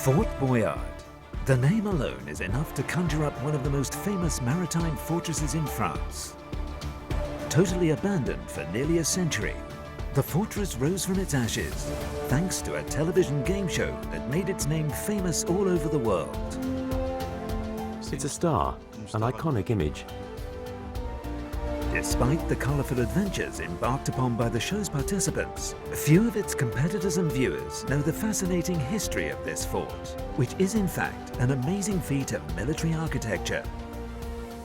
Fort Boyard. The name alone is enough to conjure up one of the most famous maritime fortresses in France. Totally abandoned for nearly a century, the fortress rose from its ashes thanks to a television game show that made its name famous all over the world. It's a star, an iconic image. Despite the colourful adventures embarked upon by the show's participants, few of its competitors and viewers know the fascinating history of this fort, which is in fact an amazing feat of military architecture.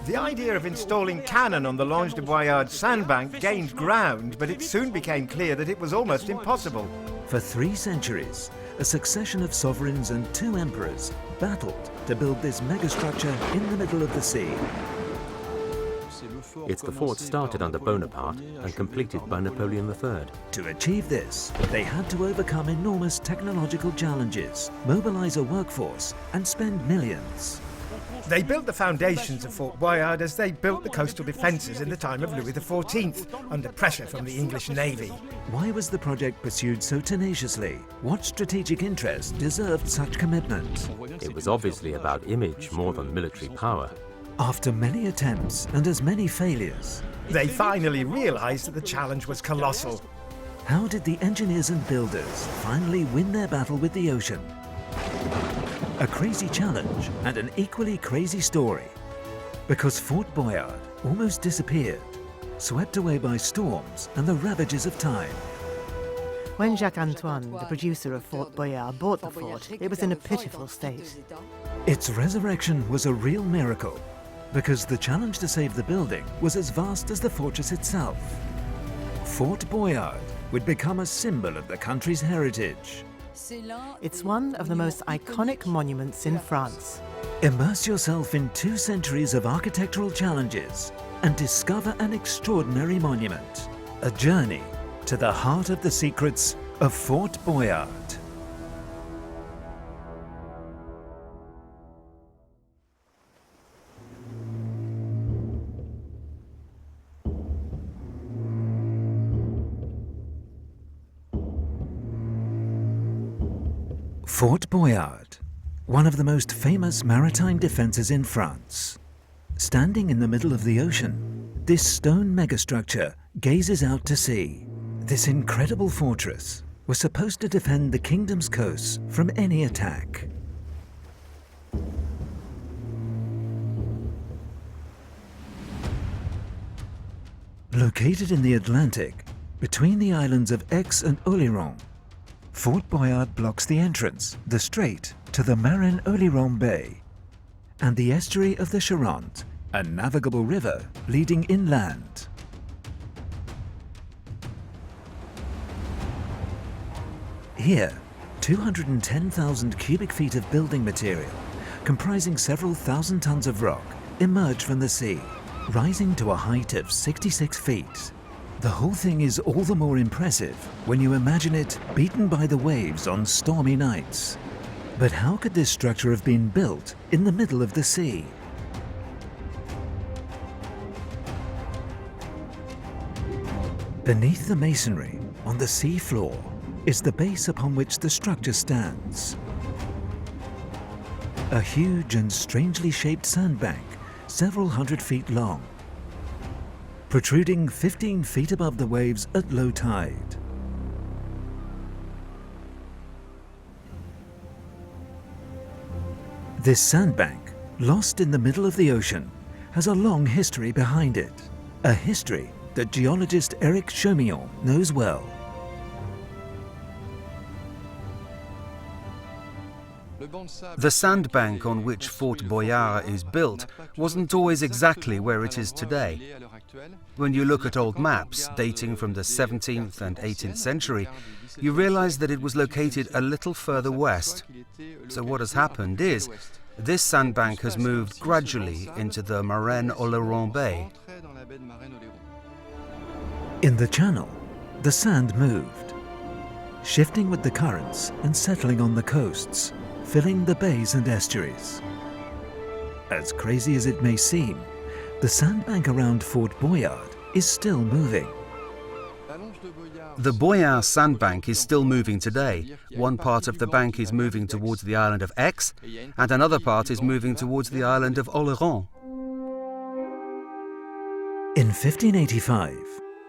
The idea of installing cannon on the Lange de Boyard sandbank gained ground, but it soon became clear that it was almost impossible. For 3 centuries, a succession of sovereigns and 2 emperors battled to build this megastructure in the middle of the sea. It's the fort started under Bonaparte and completed by Napoleon III. To achieve this, they had to overcome enormous technological challenges, mobilize a workforce, and spend millions. They built the foundations of Fort Boyard as they built the coastal defences in the time of Louis XIV, under pressure from the English Navy. Why was the project pursued so tenaciously? What strategic interest deserved such commitment? It was obviously about image more than military power. After many attempts and as many failures, they finally realised that the challenge was colossal. How did the engineers and builders finally win their battle with the ocean? A crazy challenge and an equally crazy story. Because Fort Boyard almost disappeared, swept away by storms and the ravages of time. When Jacques-Antoine, the producer of Fort Boyard, bought the fort, it was in a pitiful state. Its resurrection was a real miracle, because the challenge to save the building was as vast as the fortress itself. Fort Boyard would become a symbol of the country's heritage. It's one of the most iconic monuments in France. Immerse yourself in 2 centuries of architectural challenges and discover an extraordinary monument. A journey to the heart of the secrets of Fort Boyard. Fort Boyard, one of the most famous maritime defences in France. Standing in the middle of the ocean, this stone megastructure gazes out to sea. This incredible fortress was supposed to defend the kingdom's coasts from any attack. Located in the Atlantic, between the islands of Aix and Oléron, Fort Boyard blocks the entrance, the strait, to the Marin-Oléron Bay and the estuary of the Charente, a navigable river leading inland. Here, 210,000 cubic feet of building material, comprising several thousand tons of rock, emerge from the sea, rising to a height of 66 feet. The whole thing is all the more impressive when you imagine it beaten by the waves on stormy nights. But how could this structure have been built in the middle of the sea? Beneath the masonry, on the sea floor, is the base upon which the structure stands. A huge and strangely shaped sandbank, several hundred feet long, protruding 15 feet above the waves at low tide. This sandbank, lost in the middle of the ocean, has a long history behind it. A history that geologist Eric Chaumillon knows well. The sandbank on which Fort Boyard is built wasn't always exactly where it is today. When you look at old maps dating from the 17th and 18th century, you realize that it was located a little further west. So what has happened is, this sandbank has moved gradually into the Marin-Oléron Bay. In the channel, the sand moved, shifting with the currents and settling on the coasts, filling the bays and estuaries. As crazy as it may seem, the sandbank around Fort Boyard is still moving. The Boyard sandbank is still moving today. One part of the bank is moving towards the island of Aix, and another part is moving towards the island of Oléron. In 1585,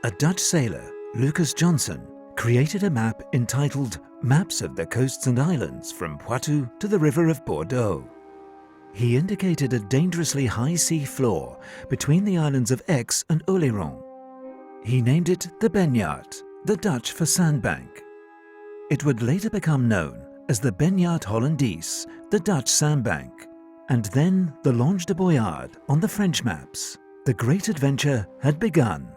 a Dutch sailor, Lucas Johnson, created a map entitled Maps of the Coasts and Islands from Poitou to the River of Bordeaux. He indicated a dangerously high sea floor between the islands of Aix and Oléron. He named it the Boyard, the Dutch for sandbank. It would later become known as the Boyard Hollandais, the Dutch sandbank, and then the Lange de Boyard on the French maps. The great adventure had begun.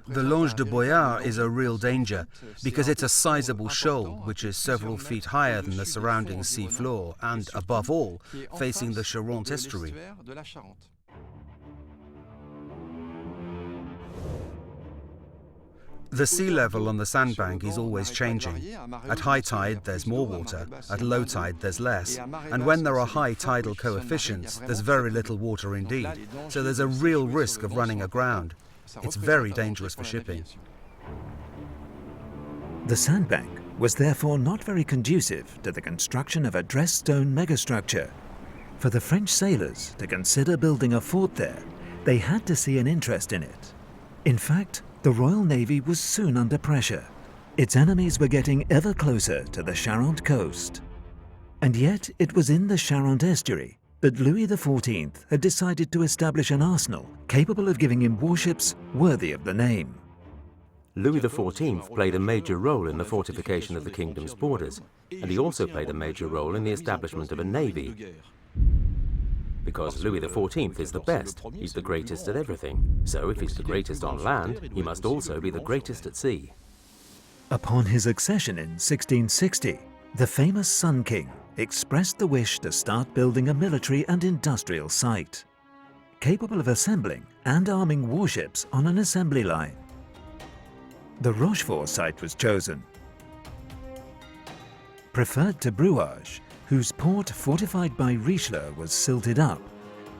The Lange de Boyard is a real danger because it's a sizable shoal which is several feet higher than the surrounding sea floor and, above all, facing the Charente estuary. The sea level on the sandbank is always changing. At high tide there's more water, at low tide there's less, and when there are high tidal coefficients there's very little water indeed, so there's a real risk of running aground. It's very dangerous for shipping. The sandbank was therefore not very conducive to the construction of a dressed stone megastructure. For the French sailors to consider building a fort there, they had to see an interest in it. In fact, the Royal Navy was soon under pressure. Its enemies were getting ever closer to the Charente coast. And yet it was in the Charente estuary that Louis XIV had decided to establish an arsenal capable of giving him warships worthy of the name. Louis XIV played a major role in the fortification of the kingdom's borders, and he also played a major role in the establishment of a navy. Because Louis XIV is the best, he's the greatest at everything. So if he's the greatest on land, he must also be the greatest at sea. Upon his accession in 1660, the famous Sun King expressed the wish to start building a military and industrial site, capable of assembling and arming warships on an assembly line. The Rochefort site was chosen. Preferred to Boyard, whose port fortified by Richelieu was silted up,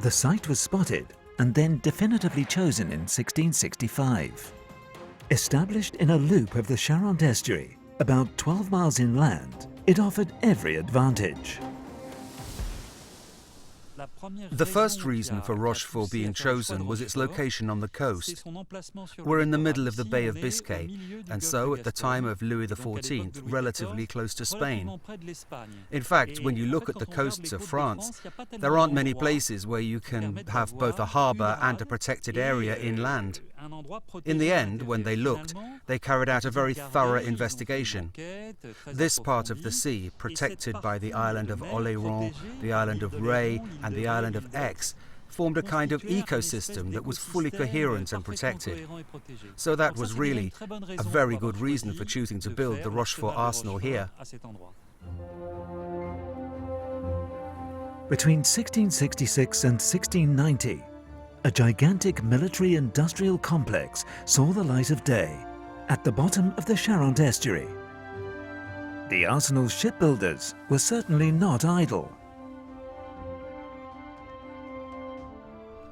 the site was spotted and then definitively chosen in 1665. Established in a loop of the Charente estuary, about 12 miles inland, it offered every advantage. The first reason for Rochefort being chosen was its location on the coast. We're in the middle of the Bay of Biscay, and so, at the time of Louis XIV, relatively close to Spain. In fact, when you look at the coasts of France, there aren't many places where you can have both a harbour and a protected area inland. In the end, when they looked, they carried out a very thorough investigation. This part of the sea, protected by the island of Oléron, the island of Ré, and the island of Aix, formed a kind of ecosystem that was fully coherent and protected. So that was really a very good reason for choosing to build the Rochefort arsenal here. Between 1666 and 1690, a gigantic military-industrial complex saw the light of day at the bottom of the Charente estuary. The arsenal's shipbuilders were certainly not idle.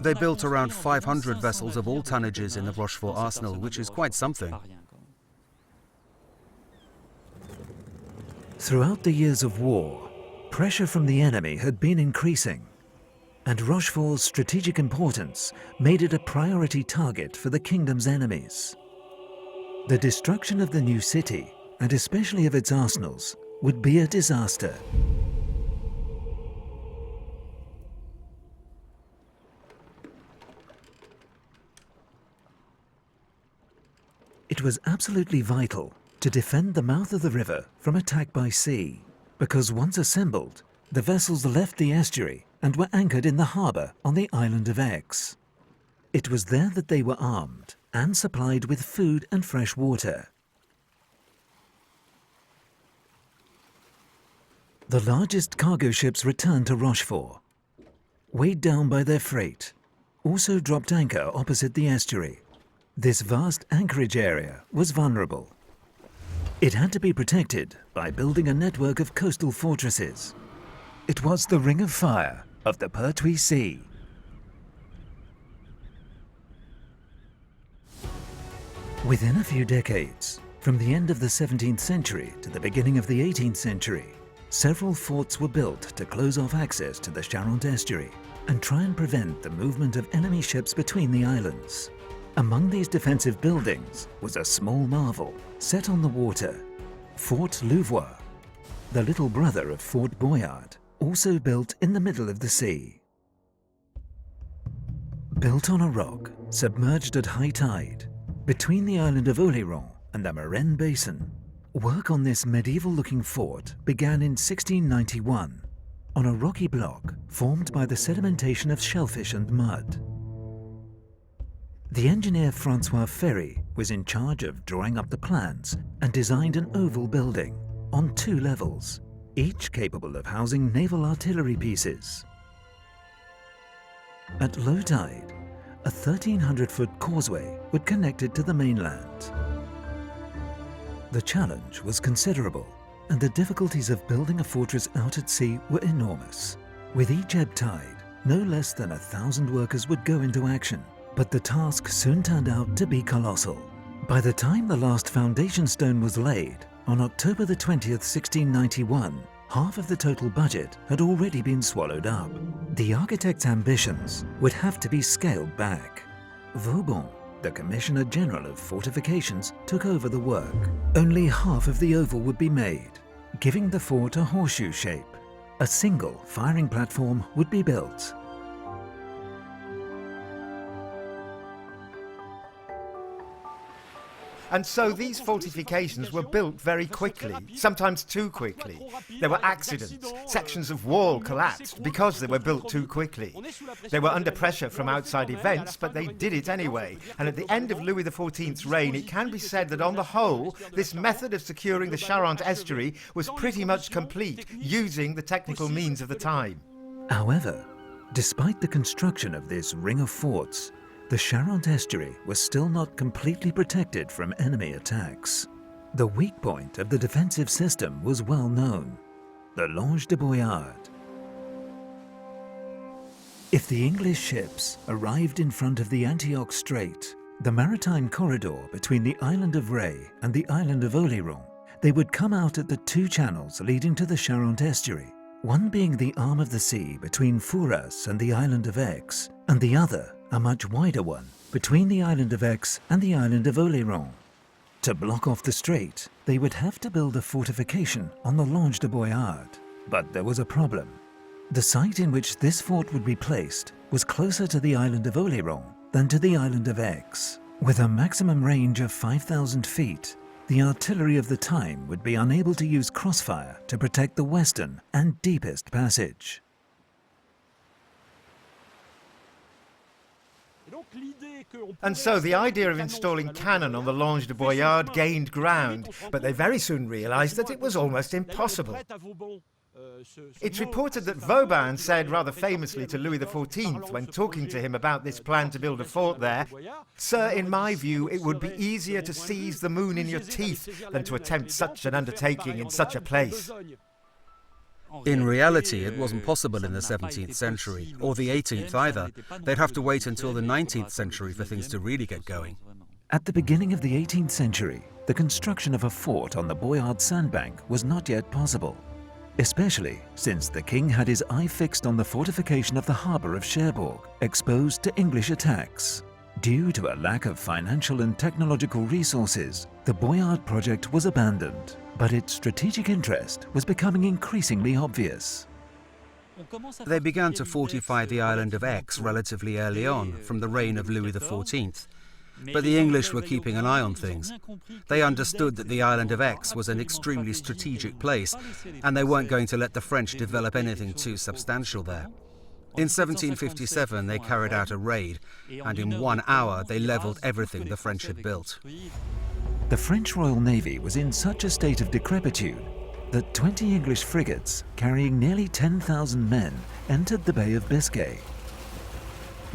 They built around 500 vessels of all tonnages in the Rochefort arsenal, which is quite something. Throughout the years of war, pressure from the enemy had been increasing, and Rochefort's strategic importance made it a priority target for the kingdom's enemies. The destruction of the new city, and especially of its arsenals, would be a disaster. It was absolutely vital to defend the mouth of the river from attack by sea, because once assembled, the vessels left the estuary and were anchored in the harbour on the island of Aix. It was there that they were armed and supplied with food and fresh water. The largest cargo ships returned to Rochefort, weighed down by their freight, also dropped anchor opposite the estuary. This vast anchorage area was vulnerable. It had to be protected by building a network of coastal fortresses. It was the ring of fire of the Pertuis Sea. Within a few decades, from the end of the 17th century to the beginning of the 18th century, several forts were built to close off access to the Charente estuary and try and prevent the movement of enemy ships between the islands. Among these defensive buildings was a small marvel set on the water, Fort Louvois, the little brother of Fort Boyard, also built in the middle of the sea. Built on a rock, submerged at high tide, between the island of Oléron and the Marennes Basin, work on this medieval-looking fort began in 1691 on a rocky block formed by the sedimentation of shellfish and mud. The engineer Francois Ferry was in charge of drawing up the plans and designed an oval building on 2 levels, each capable of housing naval artillery pieces. At low tide, a 1,300-foot causeway would connect it to the mainland. The challenge was considerable, and the difficulties of building a fortress out at sea were enormous. With each ebb tide, no less than 1,000 workers would go into action, but the task soon turned out to be colossal. By the time the last foundation stone was laid, on October the 20th, 1691, half of the total budget had already been swallowed up. The architect's ambitions would have to be scaled back. Vauban, the Commissioner General of Fortifications, took over the work. Only half of the oval would be made, giving the fort a horseshoe shape. A single firing platform would be built. And so these fortifications were built very quickly, sometimes too quickly. There were accidents. Sections of wall collapsed because they were built too quickly. They were under pressure from outside events, but they did it anyway. And at the end of Louis XIV's reign, it can be said that on the whole, this method of securing the Charente estuary was pretty much complete, using the technical means of the time. However, despite the construction of this ring of forts, the Charente estuary was still not completely protected from enemy attacks. The weak point of the defensive system was well known, the Longe de Boyard. If the English ships arrived in front of the Antioch Strait, the maritime corridor between the island of Ré and the island of Oléron, they would come out at the 2 channels leading to the Charente estuary, one being the arm of the sea between Fouras and the island of Aix, and the other, a much wider one, between the island of Aix and the island of Oléron. To block off the strait, they would have to build a fortification on the Longe de Boyard. But there was a problem. The site in which this fort would be placed was closer to the island of Oléron than to the island of Aix. With a maximum range of 5,000 feet, the artillery of the time would be unable to use crossfire to protect the western and deepest passage. And so the idea of installing cannon on the Longe de Boyard gained ground, but they very soon realized that it was almost impossible. It's reported that Vauban said rather famously to Louis XIV when talking to him about this plan to build a fort there, "Sir, in my view, it would be easier to seize the moon in your teeth than to attempt such an undertaking in such a place." In reality, it wasn't possible in the 17th century, or the 18th either. They'd have to wait until the 19th century for things to really get going. At the beginning of the 18th century, the construction of a fort on the Boyard sandbank was not yet possible, especially since the king had his eye fixed on the fortification of the harbour of Cherbourg, exposed to English attacks. Due to a lack of financial and technological resources, the Boyard project was abandoned, but its strategic interest was becoming increasingly obvious. They began to fortify the island of Aix relatively early on, from the reign of Louis XIV. But the English were keeping an eye on things. They understood that the island of Aix was an extremely strategic place, and they weren't going to let the French develop anything too substantial there. In 1757, they carried out a raid, and in 1 hour they levelled everything the French had built. The French Royal Navy was in such a state of decrepitude that 20 English frigates carrying nearly 10,000 men entered the Bay of Biscay.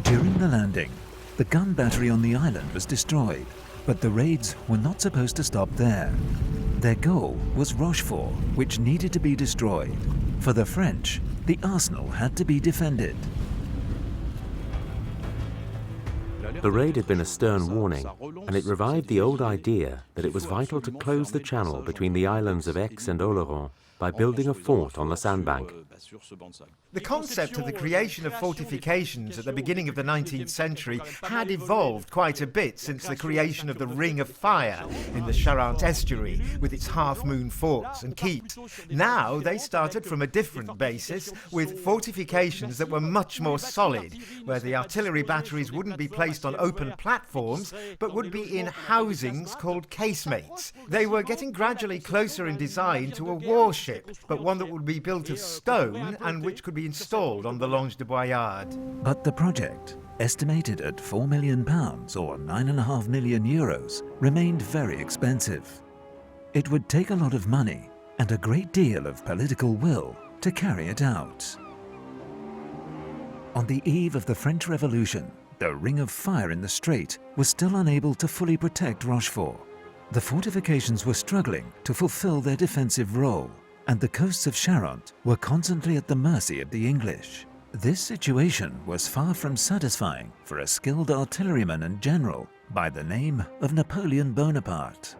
During the landing, the gun battery on the island was destroyed, but the raids were not supposed to stop there. Their goal was Rochefort, which needed to be destroyed. For the French, the arsenal had to be defended. The raid had been a stern warning, and it revived the old idea that it was vital to close the channel between the islands of Aix and Oloron by building a fort on the sandbank. The concept of the creation of fortifications at the beginning of the 19th century had evolved quite a bit since the creation of the Ring of Fire in the Charente estuary with its half-moon forts and keeps. Now they started from a different basis with fortifications that were much more solid, where the artillery batteries wouldn't be placed on open platforms but would be in housings called casemates. They were getting gradually closer in design to a warship, but one that would be built of stone and which could be installed on the Longe de Boyard. But the project, estimated at £4 million or €9.5 million, remained very expensive. It would take a lot of money and a great deal of political will to carry it out. On the eve of the French Revolution, the Ring of Fire in the Strait was still unable to fully protect Rochefort. The fortifications were struggling to fulfill their defensive role, and the coasts of Charente were constantly at the mercy of the English. This situation was far from satisfying for a skilled artilleryman and general by the name of Napoleon Bonaparte.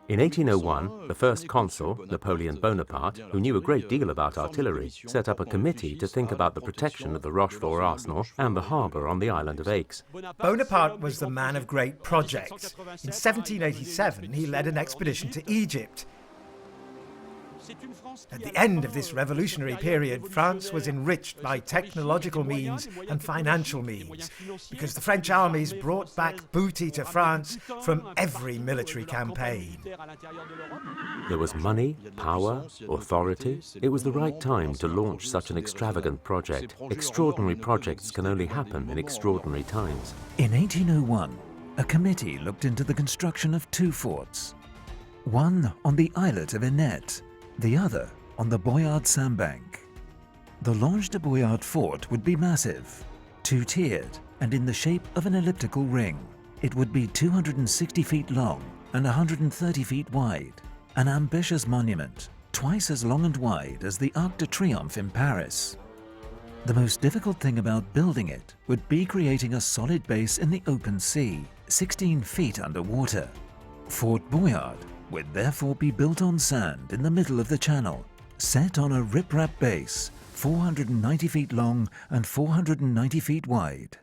In 1801, the first consul, Napoleon Bonaparte, who knew a great deal about artillery, set up a committee to think about the protection of the Rochefort arsenal and the harbour on the island of Aix. Bonaparte was the man of great projects. In 1787, he led an expedition to Egypt. At the end of this revolutionary period, France was enriched by technological means and financial means, because the French armies brought back booty to France from every military campaign. There was money, power, authority. It was the right time to launch such an extravagant project. Extraordinary projects can only happen in extraordinary times. In 1801, a committee looked into the construction of two forts, one on the islet of Inet, the other on the Boyard sandbank. The Longe de Boyard fort would be massive, two-tiered and in the shape of an elliptical ring. It would be 260 feet long and 130 feet wide, an ambitious monument, twice as long and wide as the Arc de Triomphe in Paris. The most difficult thing about building it would be creating a solid base in the open sea, 16 feet underwater. Fort Boyard would therefore be built on sand in the middle of the channel, set on a riprap base, 490 feet long and 490 feet wide.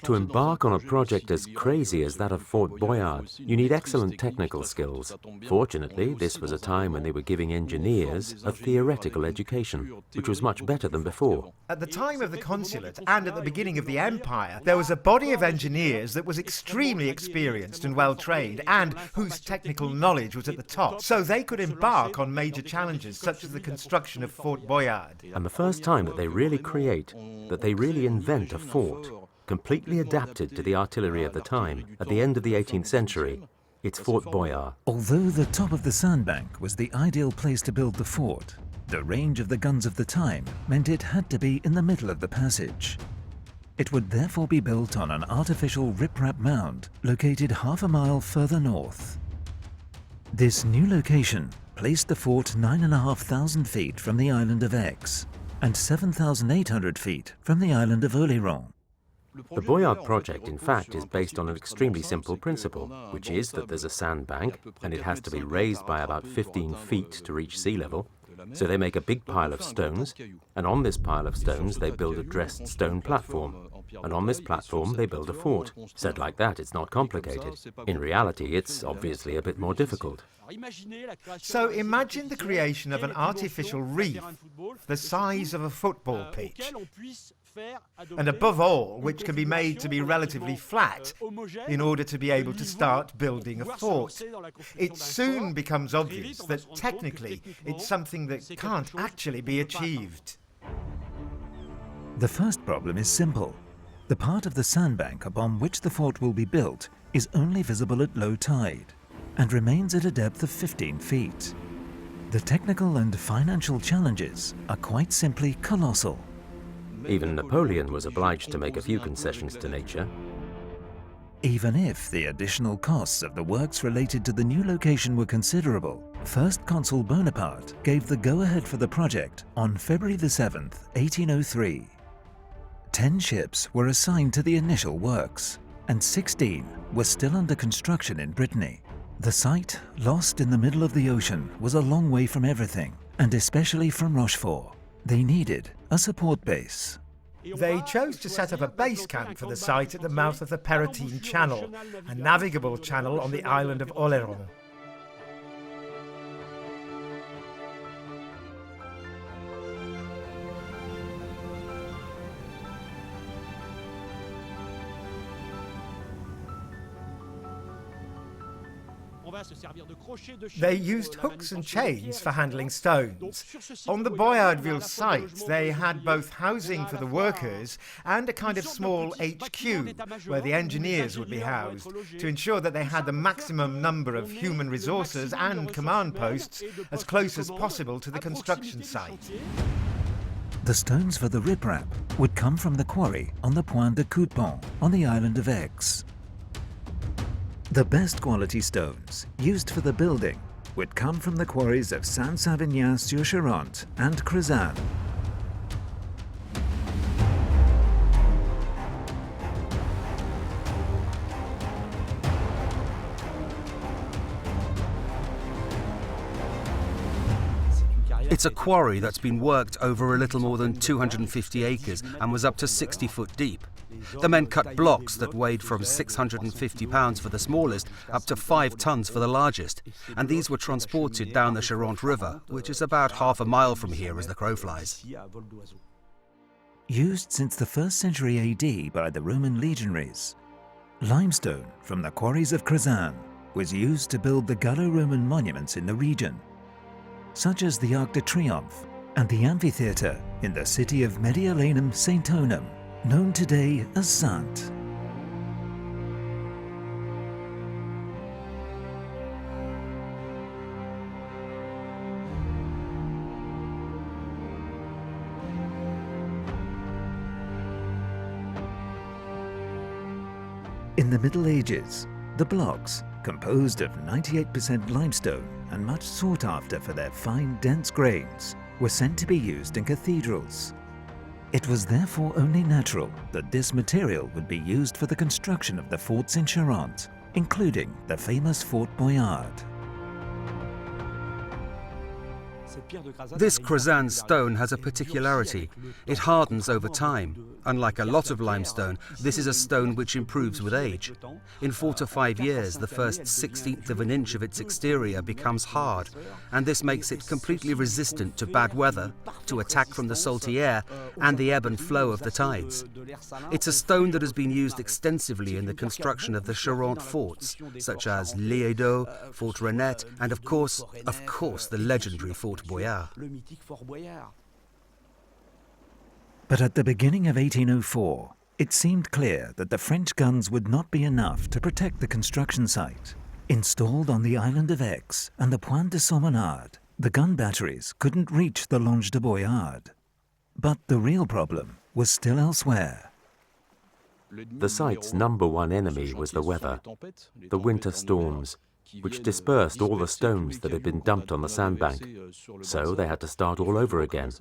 To embark on a project as crazy as that of Fort Boyard, you need excellent technical skills. Fortunately, this was a time when they were giving engineers a theoretical education, which was much better than before. At the time of the consulate and at the beginning of the empire, there was a body of engineers that was extremely experienced and well-trained and whose technical knowledge was at the top, so they could embark on major challenges such as the construction of Fort Boyard. And the first time that they really invent a fort, completely adapted to the artillery of the time, at the end of the 18th century, it's Fort Boyard. Although the top of the sandbank was the ideal place to build the fort, the range of the guns of the time meant it had to be in the middle of the passage. It would therefore be built on an artificial riprap mound located half a mile further north. This new location placed the fort 9,500 feet from the island of Aix and 7,800 feet from the island of Oloron. The Boyard project, in fact, is based on an extremely simple principle, which is that there's a sandbank, and it has to be raised by about 15 feet to reach sea level. So they make a big pile of stones, and on this pile of stones they build a dressed stone platform. And on this platform they build a fort. Said like that, it's not complicated. In reality, it's obviously a bit more difficult. So imagine the creation of an artificial reef the size of a football pitch, and above all, which can be made to be relatively flat in order to be able to start building a fort. It soon becomes obvious that technically it's something that can't actually be achieved. The first problem is simple. The part of the sandbank upon which the fort will be built is only visible at low tide and remains at a depth of 15 feet. The technical and financial challenges are quite simply colossal. Even Napoleon was obliged to make a few concessions to nature. Even if the additional costs of the works related to the new location were considerable, First Consul Bonaparte gave the go-ahead for the project on February the 7th, 1803. 10 ships were assigned to the initial works. and 16 were still under construction in Brittany. The site, lost in the middle of the ocean, was a long way from everything, and especially from Rochefort. They needed a support base. They chose to set up a base camp for the site at the mouth of the Palatine Channel, a navigable channel on the island of Oléron. They used hooks and chains for handling stones. On the Boyardville site, they had both housing for the workers and a kind of small HQ where the engineers would be housed, to ensure that they had the maximum number of human resources and command posts as close as possible to the construction site. The stones for the riprap would come from the quarry on the Point de Coupon on the island of Aix. The best quality stones used for the building would come from the quarries of Saint-Savignan-sur-Charente and Crezanne. It's a quarry that's been worked over a little more than 250 acres and was up to 60 foot deep. The men cut blocks that weighed from 650 pounds for the smallest up to 5 tons for the largest, and these were transported down the Charente River, which is about half a mile from here as the crow flies. Used since the 1st century AD by the Roman legionaries, limestone from the quarries of Crezanne was used to build the Gallo-Roman monuments in the region, such as the Arc de Triomphe and the amphitheatre in the city of Mediolanum Saintonum, known today as Saintes. In the Middle Ages, the blocks, composed of 98% limestone and much sought after for their fine, dense grains, were sent to be used in cathedrals. It was therefore only natural that this material would be used for the construction of the forts in Charente, including the famous Fort Boyard. This Crezanne stone has a particularity. It hardens over time. Unlike a lot of limestone, this is a stone which improves with age. In 4 to 5 years, the first 1/16th of an inch of its exterior becomes hard, and this makes it completely resistant to bad weather, to attack from the salty air, and the ebb and flow of the tides. It's a stone that has been used extensively in the construction of the Charente forts, such as Léaudot, Fort Renette, and of course, the legendary Fort Boyard. But at the beginning of 1804, it seemed clear that the French guns would not be enough to protect the construction site. Installed on the island of Aix and the Pointe de Saumonard, the gun batteries couldn't reach the Longe de Boyard. But the real problem was still elsewhere. The site's #1 enemy was the weather, the winter storms, which dispersed all the stones that had been dumped on the sandbank, so they had to start all over again.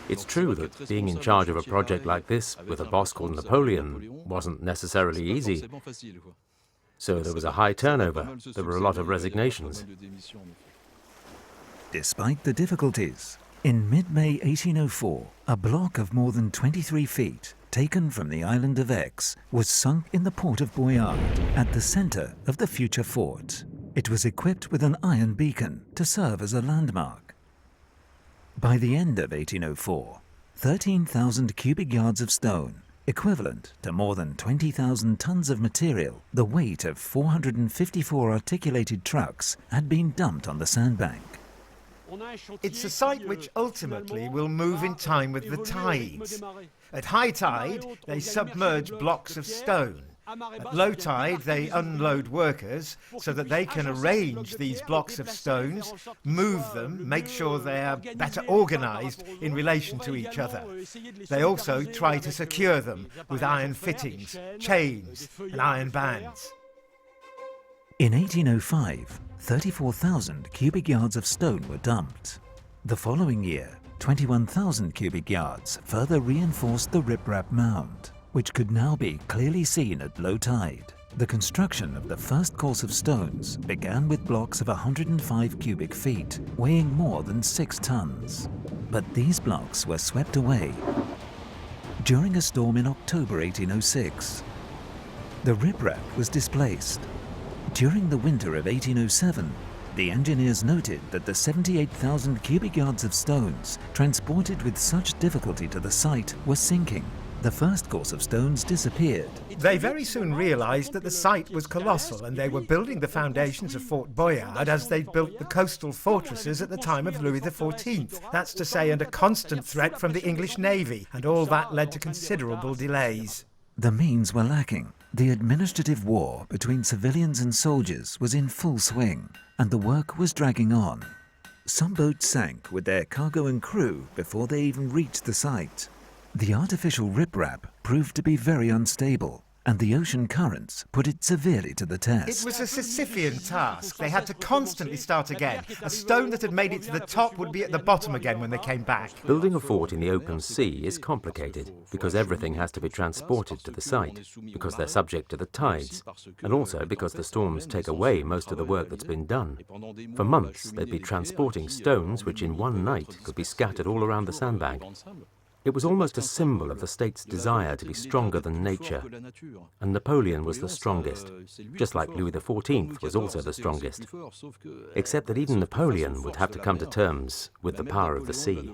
It's true that being in charge of a project like this with a boss called Napoleon wasn't necessarily easy. So there was a high turnover, there were a lot of resignations. Despite the difficulties, in mid-May 1804, a block of more than 23 feet, taken from the island of Aix, was sunk in the port of Boyard, at the centre of the future fort. It was equipped with an iron beacon to serve as a landmark. By the end of 1804, 13,000 cubic yards of stone, equivalent to more than 20,000 tons of material, the weight of 454 articulated trucks, had been dumped on the sandbank. It's a site which ultimately will move in time with the tides. At high tide, they submerge blocks of stone. At low tide, they unload workers so that they can arrange these blocks of stones, move them, make sure they are better organized in relation to each other. They also try to secure them with iron fittings, chains, and iron bands. In 1805, 34,000 cubic yards of stone were dumped. The following year, 21,000 cubic yards further reinforced the riprap mound, which could now be clearly seen at low tide. The construction of the first course of stones began with blocks of 105 cubic feet, weighing more than 6 tons. But these blocks were swept away during a storm in October 1806. The riprap was displaced. During the winter of 1807, the engineers noted that the 78,000 cubic yards of stones transported with such difficulty to the site were sinking. The first course of stones disappeared. They very soon realized that the site was colossal and they were building the foundations of Fort Boyard as they'd built the coastal fortresses at the time of Louis XIV. That's to say, under constant threat from the English Navy, and all that led to considerable delays. The means were lacking. The administrative war between civilians and soldiers was in full swing, and the work was dragging on. Some boats sank with their cargo and crew before they even reached the site. The artificial riprap proved to be very unstable, and the ocean currents put it severely to the test. It was a Sisyphean task. They had to constantly start again. A stone that had made it to the top would be at the bottom again when they came back. Building a fort in the open sea is complicated because everything has to be transported to the site, because they're subject to the tides, and also because the storms take away most of the work that's been done. For months, they'd be transporting stones which in one night could be scattered all around the sandbank. It was almost a symbol of the state's desire to be stronger than nature, and Napoleon was the strongest, just like Louis XIV was also the strongest, except that even Napoleon would have to come to terms with the power of the sea.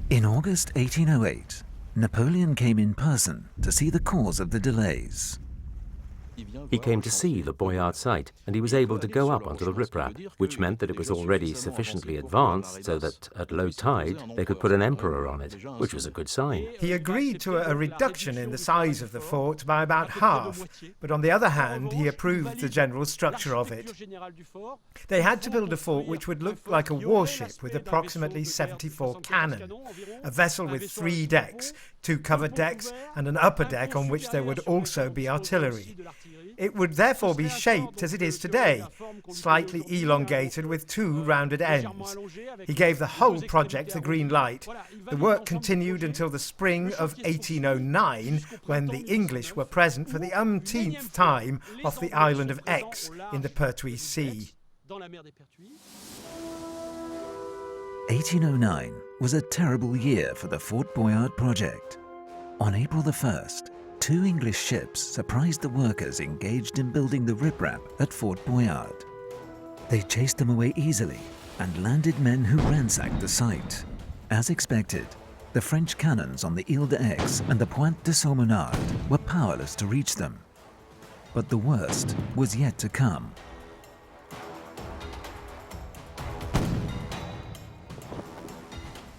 In August 1808, Napoleon came in person to see the cause of the delays. He came to see the Boyard site, and he was able to go up onto the riprap, which meant that it was already sufficiently advanced so that at low tide they could put an emperor on it, which was a good sign. He agreed to a reduction in the size of the fort by about half, but on the other hand, he approved the general structure of it. They had to build a fort which would look like a warship with approximately 74 cannon, a vessel with 3 decks, 2 covered decks, and an upper deck on which there would also be artillery. It would therefore be shaped as it is today, slightly elongated with 2 rounded ends. He gave the whole project the green light. The work continued until the spring of 1809, when the English were present for the umpteenth time off the island of Aix in the Pertuis Sea. 1809 was a terrible year for the Fort Boyard project. On April the 1st, 2 English ships surprised the workers engaged in building the riprap at Fort Boyard. They chased them away easily and landed men who ransacked the site. As expected, the French cannons on the Ile d'Aix and the Pointe de Saumonard were powerless to reach them. But the worst was yet to come.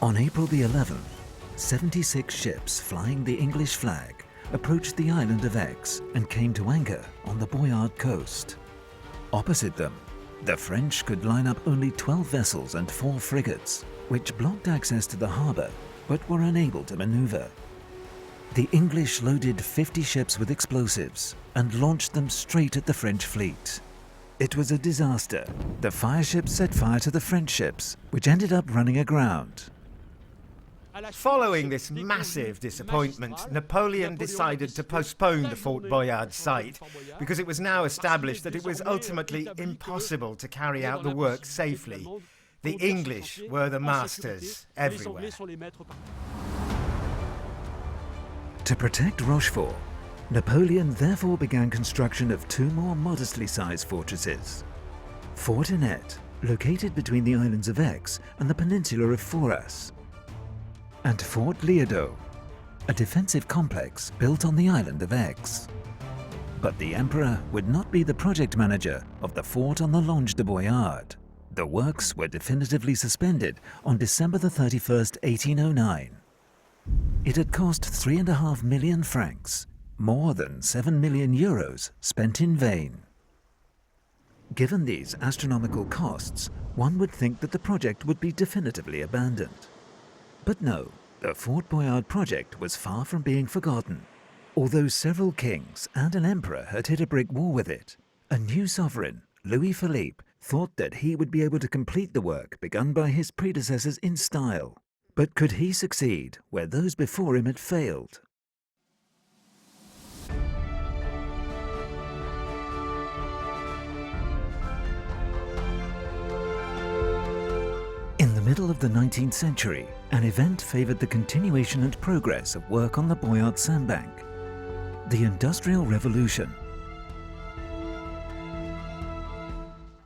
On April the 11th, 76 ships flying the English flag approached the island of Aix and came to anchor on the Boyard coast. Opposite them, the French could line up only 12 vessels and 4 frigates, which blocked access to the harbour but were unable to manoeuvre. The English loaded 50 ships with explosives and launched them straight at the French fleet. It was a disaster. The fireships set fire to the French ships, which ended up running aground. Following this massive disappointment, Napoleon decided to postpone the Fort Boyard site because it was now established that it was ultimately impossible to carry out the work safely. The English were the masters everywhere. To protect Rochefort, Napoleon therefore began construction of 2 more modestly sized fortresses. Fort Annette, located between the islands of Aix and the peninsula of Fouras, and Fort Liédot, a defensive complex built on the island of Aix. But the Emperor would not be the project manager of the fort on the Longe de Boyard. The works were definitively suspended on December the 31st, 1809. It had cost 3.5 million francs, more than 7 million euros spent in vain. Given these astronomical costs, one would think that the project would be definitively abandoned. But no, the Fort Boyard project was far from being forgotten. Although several kings and an emperor had hit a brick wall with it, a new sovereign, Louis Philippe, thought that he would be able to complete the work begun by his predecessors in style. But could he succeed where those before him had failed? In the middle of the 19th century, an event favoured the continuation and progress of work on the Boyard sandbank: the Industrial Revolution.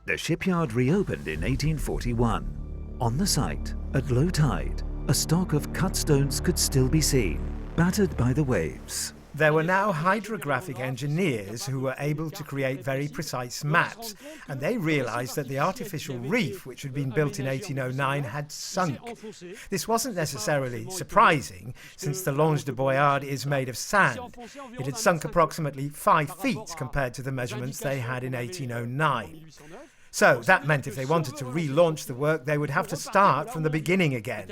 The shipyard reopened in 1841. On the site, at low tide, a stock of cut stones could still be seen, battered by the waves. There were now hydrographic engineers who were able to create very precise maps, and they realized that the artificial reef, which had been built in 1809, had sunk. This wasn't necessarily surprising, since the Longe de Boyard is made of sand. It had sunk approximately 5 feet compared to the measurements they had in 1809. So that meant if they wanted to relaunch the work, they would have to start from the beginning again.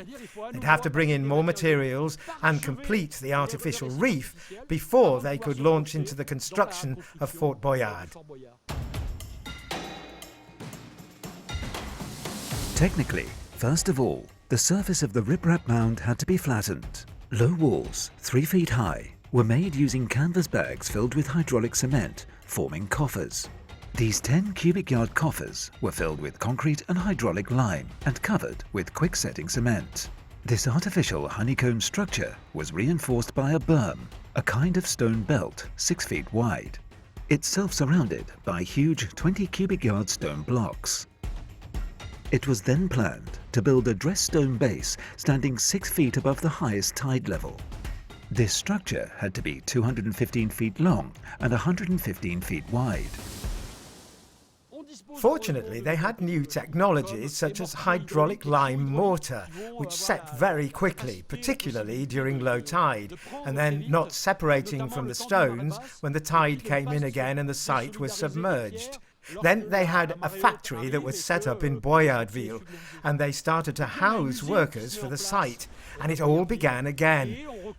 They'd have to bring in more materials and complete the artificial reef before they could launch into the construction of Fort Boyard. Technically, first of all, the surface of the riprap mound had to be flattened. Low walls, 3 feet high, were made using canvas bags filled with hydraulic cement, forming coffers. These 10 cubic yard coffers were filled with concrete and hydraulic lime and covered with quick-setting cement. This artificial honeycomb structure was reinforced by a berm, a kind of stone belt 6 feet wide, itself surrounded by huge 20 cubic yard stone blocks. It was then planned to build a dressed stone base standing 6 feet above the highest tide level. This structure had to be 215 feet long and 115 feet wide. Fortunately, they had new technologies such as hydraulic lime mortar, which set very quickly, particularly during low tide, and then not separating from the stones when the tide came in again and the site was submerged. Then they had a factory that was set up in Boyardville, and they started to house workers for the site, and it all began again.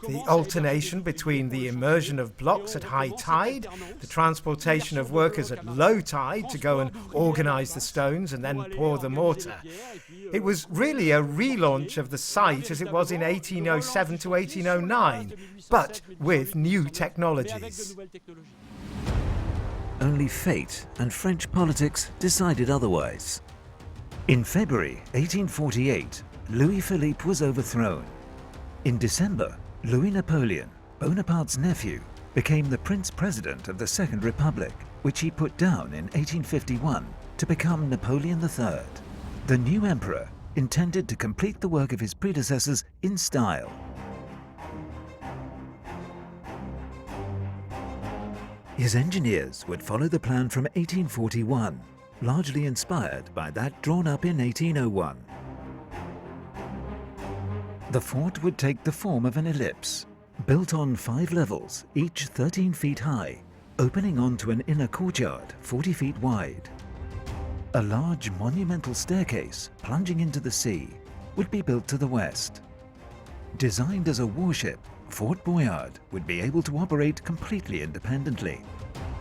The alternation between the immersion of blocks at high tide, the transportation of workers at low tide to go and organize the stones and then pour the mortar. It was really a relaunch of the site as it was in 1807 to 1809, but with new technologies. Only fate and French politics decided otherwise. In February 1848, Louis-Philippe was overthrown. In December, Louis Napoleon, Bonaparte's nephew, became the Prince President of the Second Republic, which he put down in 1851 to become Napoleon III. The new emperor intended to complete the work of his predecessors in style. His engineers would follow the plan from 1841, largely inspired by that drawn up in 1801. The fort would take the form of an ellipse, built on 5 levels, each 13 feet high, opening onto an inner courtyard 40 feet wide. A large monumental staircase plunging into the sea would be built to the west. Designed as a warship, Fort Boyard would be able to operate completely independently.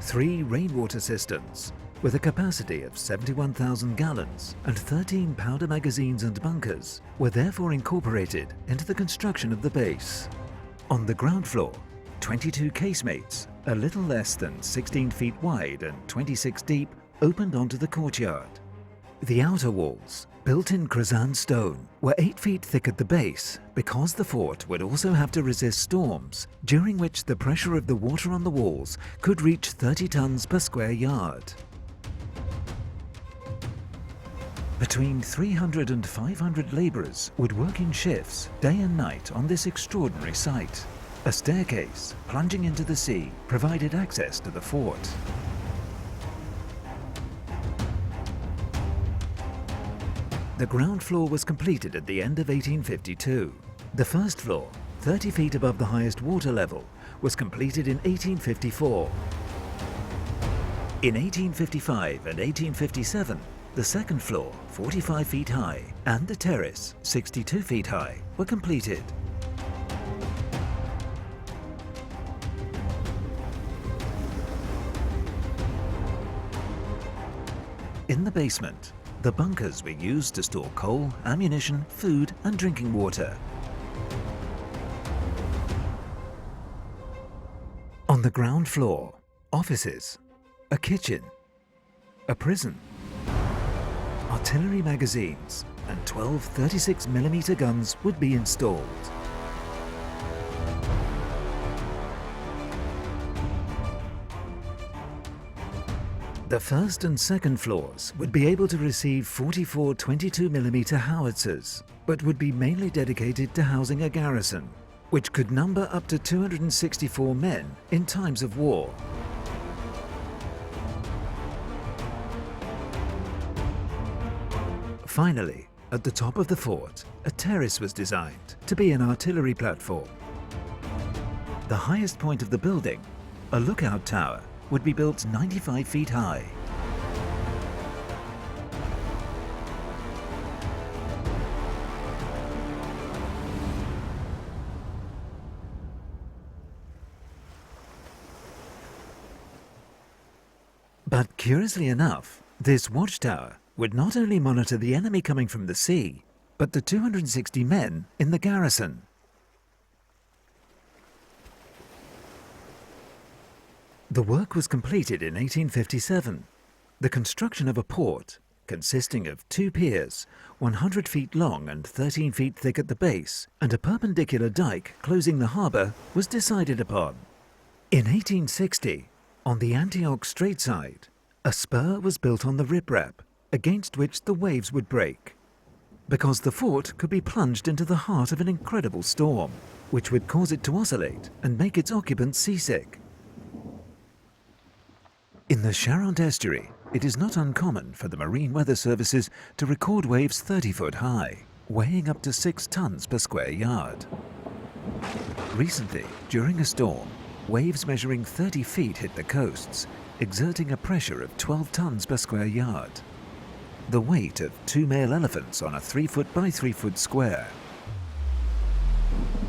3 rainwater cisterns, with a capacity of 71,000 gallons and 13 powder magazines and bunkers, were therefore incorporated into the construction of the base. On the ground floor, 22 casemates, a little less than 16 feet wide and 26 deep, opened onto the courtyard. The outer walls, built in Crezan stone, were 8 feet thick at the base because the fort would also have to resist storms, during which the pressure of the water on the walls could reach 30 tons per square yard. Between 300 and 500 labourers would work in shifts, day and night, on this extraordinary site. A staircase, plunging into the sea, provided access to the fort. The ground floor was completed at the end of 1852. The first floor, 30 feet above the highest water level, was completed in 1854. In 1855 and 1857, the second floor, 45 feet high, and the terrace, 62 feet high, were completed. In the basement, the bunkers were used to store coal, ammunition, food and drinking water. On the ground floor, offices, a kitchen, a prison, artillery magazines and 12 36mm guns would be installed. The first and second floors would be able to receive 44 22mm howitzers, but would be mainly dedicated to housing a garrison, which could number up to 264 men in times of war. Finally, at the top of the fort, a terrace was designed to be an artillery platform. The highest point of the building, a lookout tower, would be built 95 feet high. But curiously enough, this watchtower would not only monitor the enemy coming from the sea, but the 260 men in the garrison. The work was completed in 1857. The construction of a port, consisting of 2 piers, 100 feet long and 13 feet thick at the base, and a perpendicular dike closing the harbour, was decided upon. In 1860, on the Antioch Strait side, a spur was built on the riprap, against which the waves would break, because the fort could be plunged into the heart of an incredible storm, which would cause it to oscillate and make its occupants seasick. In the Charente estuary, it is not uncommon for the Marine Weather Services to record waves 30 foot high, weighing up to 6 tons per square yard. Recently, during a storm, waves measuring 30 feet hit the coasts, exerting a pressure of 12 tons per square yard. The weight of 2 male elephants on a 3 foot by 3 foot square.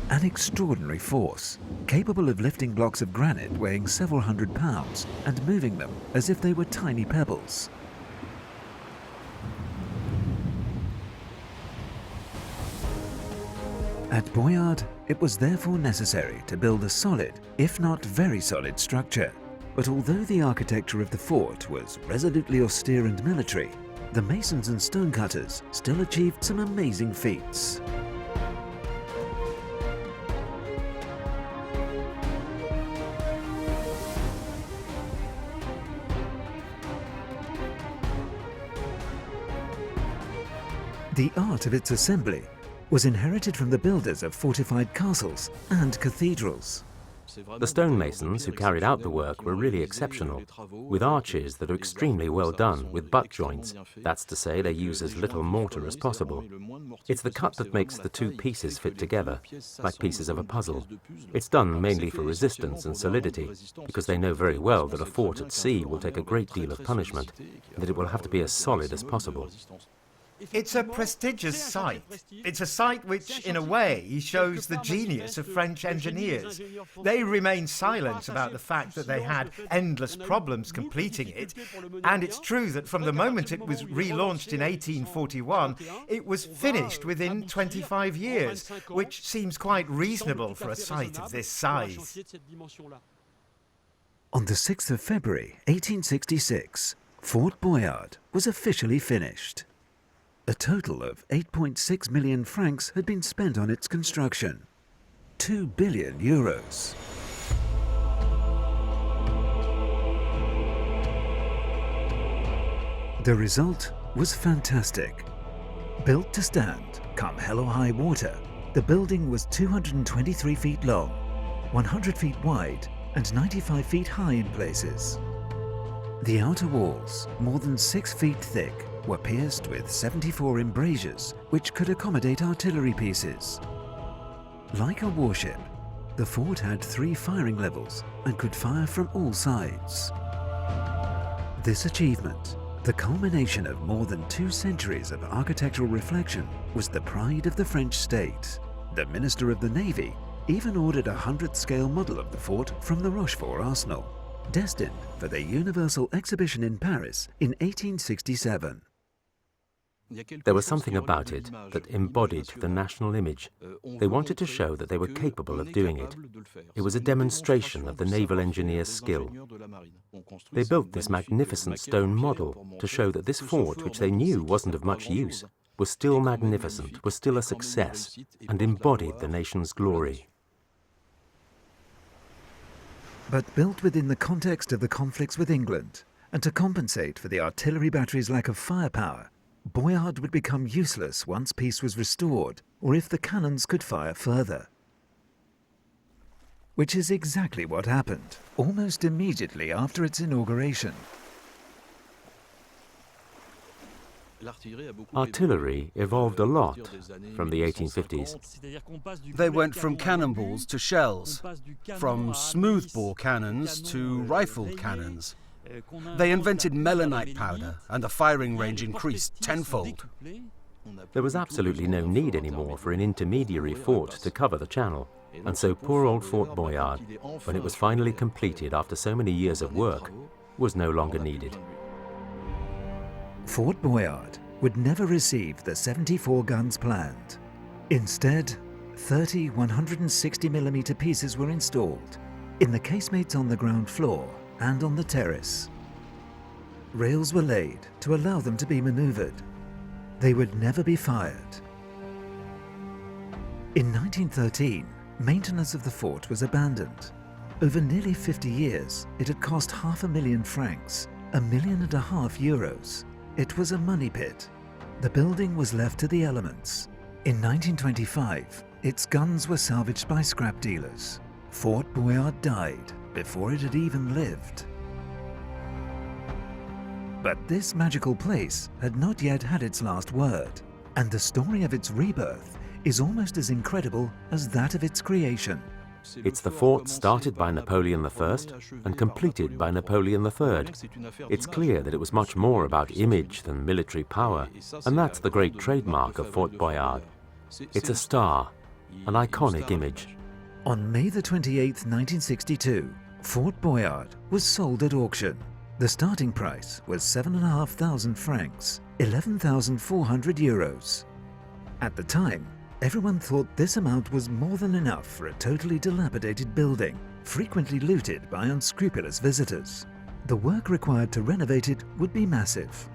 An extraordinary force, capable of lifting blocks of granite weighing several hundred pounds and moving them as if they were tiny pebbles. At Boyard, it was therefore necessary to build a solid, if not very solid structure. But although the architecture of the fort was resolutely austere and military, the masons and stonecutters still achieved some amazing feats. The art of its assembly was inherited from the builders of fortified castles and cathedrals. The stonemasons who carried out the work were really exceptional, with arches that are extremely well done, with butt joints. That's to say, they use as little mortar as possible. It's the cut that makes the 2 pieces fit together, like pieces of a puzzle. It's done mainly for resistance and solidity, because they know very well that a fort at sea will take a great deal of punishment, and that it will have to be as solid as possible. It's a prestigious site. It's a site which, in a way, shows the genius of French engineers. They remain silent about the fact that they had endless problems completing it, and it's true that from the moment it was relaunched in 1841, it was finished within 25 years, which seems quite reasonable for a site of this size. On the 6th of February 1866, Fort Boyard was officially finished. A total of 8.6 million francs had been spent on its construction. 2 billion euros. The result was fantastic. Built to stand, come hell or high water, the building was 223 feet long, 100 feet wide, and 95 feet high in places. The outer walls, more than 6 feet thick, were pierced with 74 embrasures, which could accommodate artillery pieces. Like a warship, the fort had 3 firing levels and could fire from all sides. This achievement, the culmination of more than 2 centuries of architectural reflection, was the pride of the French state. The Minister of the Navy even ordered a 100th scale model of the fort from the Rochefort arsenal. destined for the Universal Exhibition in Paris in 1867. There was something about it that embodied the national image. They wanted to show that they were capable of doing it. It was a demonstration of the naval engineer's skill. They built this magnificent stone model to show that this fort, which they knew wasn't of much use, was still magnificent, was still a success, and embodied the nation's glory. But built within the context of the conflicts with England, and to compensate for the artillery battery's lack of firepower, Boyard would become useless once peace was restored, or if the cannons could fire further. Which is exactly what happened, almost immediately after its inauguration. Artillery evolved a lot from the 1850s. They went from cannonballs to shells, from smoothbore cannons to rifled cannons. They invented melinite powder, and the firing range increased tenfold. There was absolutely no need anymore for an intermediary fort to cover the channel, and so poor old Fort Boyard, when it was finally completed after so many years of work, was no longer needed. Fort Boyard would never receive the 74 guns planned. Instead, 30 160mm pieces were installed in the casemates on the ground floor and on the terrace. Rails were laid to allow them to be maneuvered. They would never be fired. In 1913, maintenance of the fort was abandoned. Over nearly 50 years, it had cost £500,000, €1.5 million. It was a money pit. The building was left to the elements. In 1925, its guns were salvaged by scrap dealers. Fort Boyard died before it had even lived. But this magical place had not yet had its last word, and the story of its rebirth is almost as incredible as that of its creation. It's the fort started by Napoleon I and completed by Napoleon III. It's clear that it was much more about image than military power, and that's the great trademark of Fort Boyard. It's a star, an iconic image. On May the 28th, 1962, Fort Boyard was sold at auction. The starting price was 7,500 francs, €11,400. At the time, everyone thought this amount was more than enough for a totally dilapidated building, frequently looted by unscrupulous visitors. The work required to renovate it would be massive.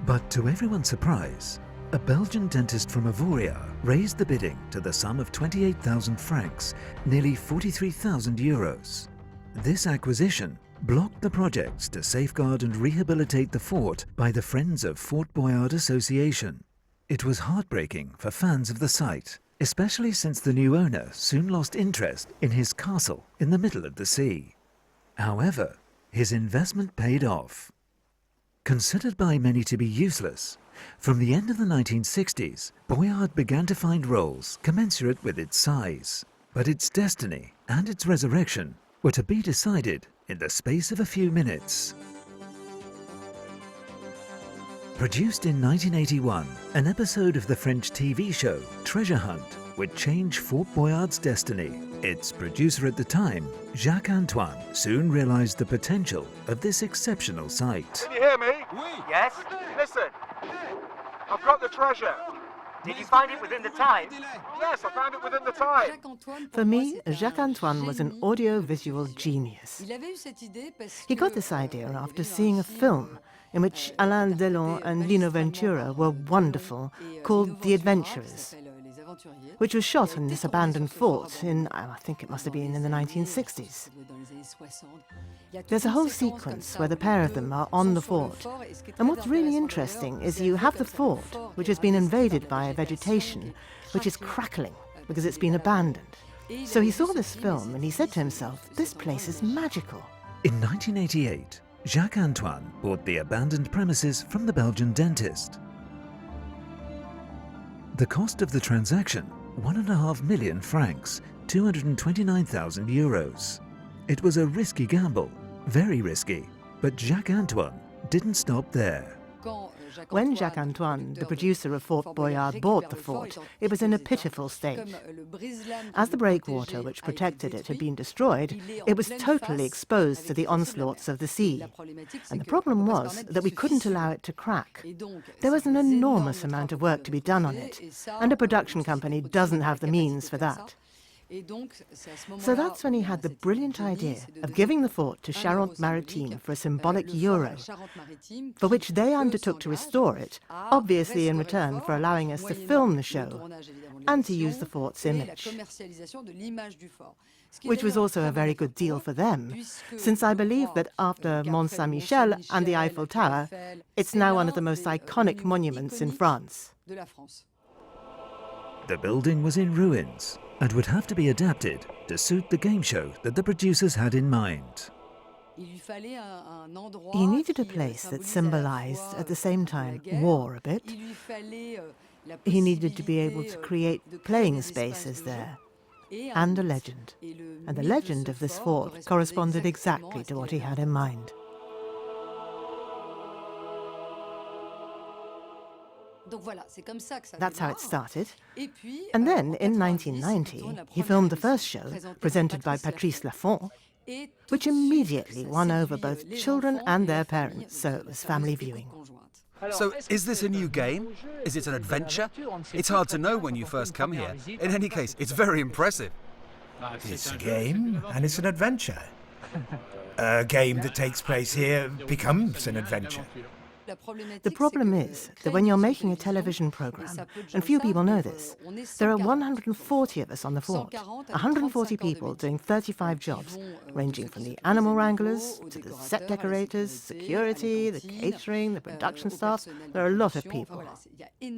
But to everyone's surprise, a Belgian dentist from Vauban raised the bidding to the sum of 28,000 francs, nearly €43,000. This acquisition blocked the projects to safeguard and rehabilitate the fort by the Friends of Fort Boyard Association. It was heartbreaking for fans of the site, especially since the new owner soon lost interest in his castle in the middle of the sea. However, his investment paid off. Considered by many to be useless, from the end of the 1960s, Boyard began to find roles commensurate with its size. But its destiny and its resurrection were to be decided in the space of a few minutes. Produced in 1981, an episode of the French TV show Treasure Hunt would change Fort Boyard's destiny. Its producer at the time, Jacques Antoine, soon realized the potential of this exceptional site. Can you hear me? Yes? Listen, I've got the treasure. Did you find it within the time? Yes, I found it within the time. For me, Jacques-Antoine was an audio-visual genius. He got this idea after seeing a film in which Alain Delon and Lino Ventura were wonderful, called The Adventurers, which was shot in this abandoned fort in, I think it must have been in the 1960s. There's a whole sequence where the pair of them are on the fort, and what's really interesting is you have the fort, which has been invaded by vegetation, which is crackling because it's been abandoned. So he saw this film and he said to himself, this place is magical. In 1988, Jacques Antoine bought the abandoned premises from the Belgian dentist. The cost of the transaction, 1.5 million francs, €229,000. It was a risky gamble, very risky, but Jacques Antoine didn't stop there. When Jacques-Antoine, the producer of Fort Boyard, bought the fort, it was in a pitiful state. As the breakwater which protected it had been destroyed, it was totally exposed to the onslaughts of the sea. And the problem was that we couldn't allow it to crack. There was an enormous amount of work to be done on it, and a production company doesn't have the means for that. So that's when he had the brilliant idea of giving the fort to Charente-Maritime for a symbolic euro, for which they undertook to restore it, obviously in return for allowing us to film the show and to use the fort's image. Which was also a very good deal for them, since I believe that after Mont Saint-Michel and the Eiffel Tower, it's now one of the most iconic monuments in France. The building was in ruins and would have to be adapted to suit the game show that the producers had in mind. He needed a place that symbolized, at the same time, war a bit. He needed to be able to create playing spaces there, and a legend. And the legend of this fort corresponded exactly to what he had in mind. That's how it started. And then, in 1990, he filmed the first show, presented by Patrice Laffont, which immediately won over both children and their parents, so it was family viewing. So, is this a new game? Is it an adventure? It's hard to know when you first come here. In any case, it's very impressive. It's a game, and it's an adventure. A game that takes place here becomes an adventure. The problem is that when you're making a television program, and few people know this, there are 140 of us on the fort, 140 people doing 35 jobs, ranging from the animal wranglers to the set decorators, security, the catering, the production staff. There are a lot of people. If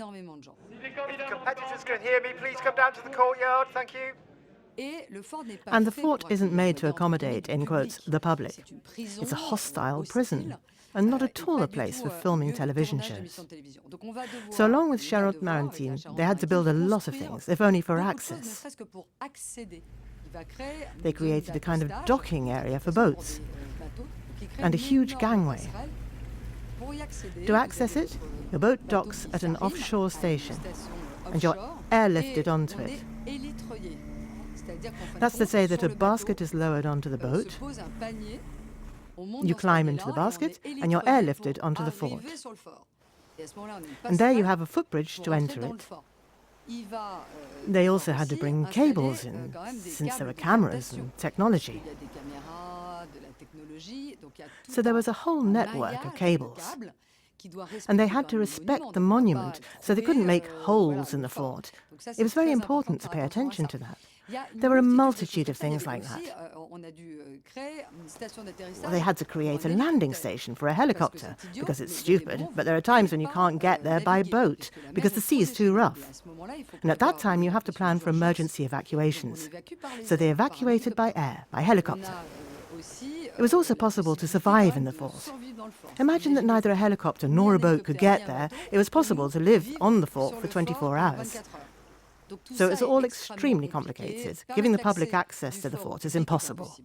competitors can hear me, please come down to the courtyard, thank you. And the fort isn't made to accommodate, in quotes, the public. It's a hostile prison, and not at all a place for filming television shows. So along with Charente-Maritime, they had to build a lot of things, if only for access. They created a kind of docking area for boats, and a huge gangway. To access it, your boat docks at an offshore station, and you're airlifted onto it. That's to say that a basket is lowered onto the boat, you climb into the basket, and you're airlifted onto the fort. And there you have a footbridge to enter it. They also had to bring cables in, since there were cameras and technology. So there was a whole network of cables. And they had to respect the monument, so they couldn't make holes in the fort. It was very important to pay attention to that. There were a multitude of things like that. Well, they had to create a landing station for a helicopter, because it's stupid, but there are times when you can't get there by boat, because the sea is too rough. And at that time, you have to plan for emergency evacuations. So they evacuated by air, by helicopter. It was also possible to survive in the fort. Imagine that neither a helicopter nor a boat could get there. It was possible to live on the fort for 24 hours. So it's all extremely complicated. Giving the public access to the fort is impossible.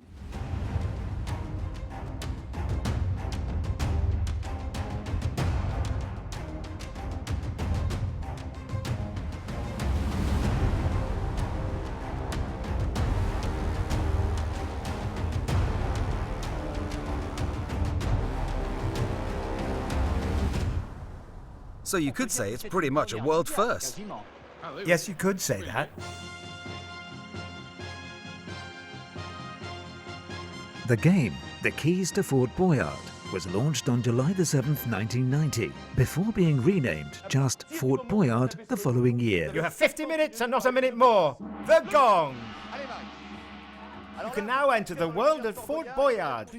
So you could say it's pretty much a world first. Yes, you could say that. The game, The Keys to Fort Boyard, was launched on July the 7th, 1990, before being renamed just Fort Boyard the following year. You have 50 minutes and not a minute more. The gong! You can now enter the world of Fort Boyard.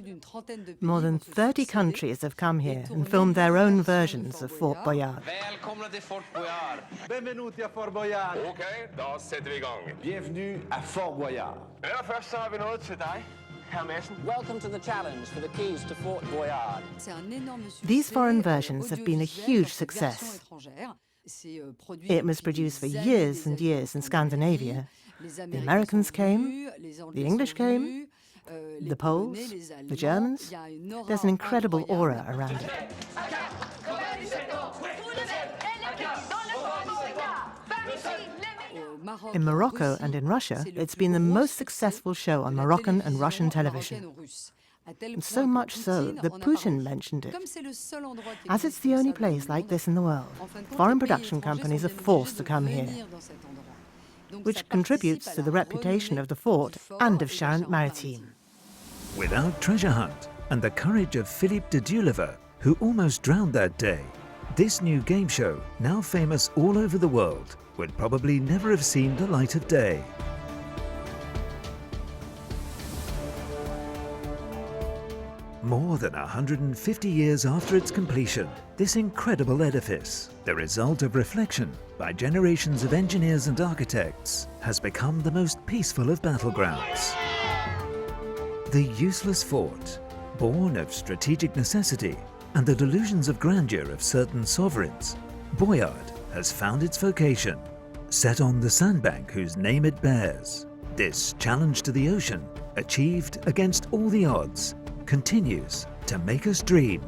More than 30 countries have come here and filmed their own versions of Fort Boyard. Välkomna till Fort Boyard. Benvenuti a Fort Boyard. Okej, då sätter vi igång. Bienvenue à Fort Boyard. Allerførst så har vi noget til dig, herr Madsen. Welcome to the challenge for the keys to Fort Boyard. These foreign versions have been a huge success. It was produced for years and years in Scandinavia. The Americans came, the English came, the Poles, the Germans. There's an incredible aura around it. In Morocco and in Russia, it's been the most successful show on Moroccan and Russian television. And so much so that Putin mentioned it. As it's the only place like this in the world, foreign production companies are forced to come here, which contributes to the reputation of the fort and of Charente-Maritime. Without treasure hunt and the courage of Philippe de Dieuleva, who almost drowned that day, this new game show, now famous all over the world, would probably never have seen the light of day. More than 150 years after its completion, this incredible edifice, the result of reflection by generations of engineers and architects, has become the most peaceful of battlegrounds. The useless fort, born of strategic necessity and the delusions of grandeur of certain sovereigns, Boyard has found its vocation. Set on the sandbank whose name it bears, this challenge to the ocean, achieved against all the odds, continues to make us dream.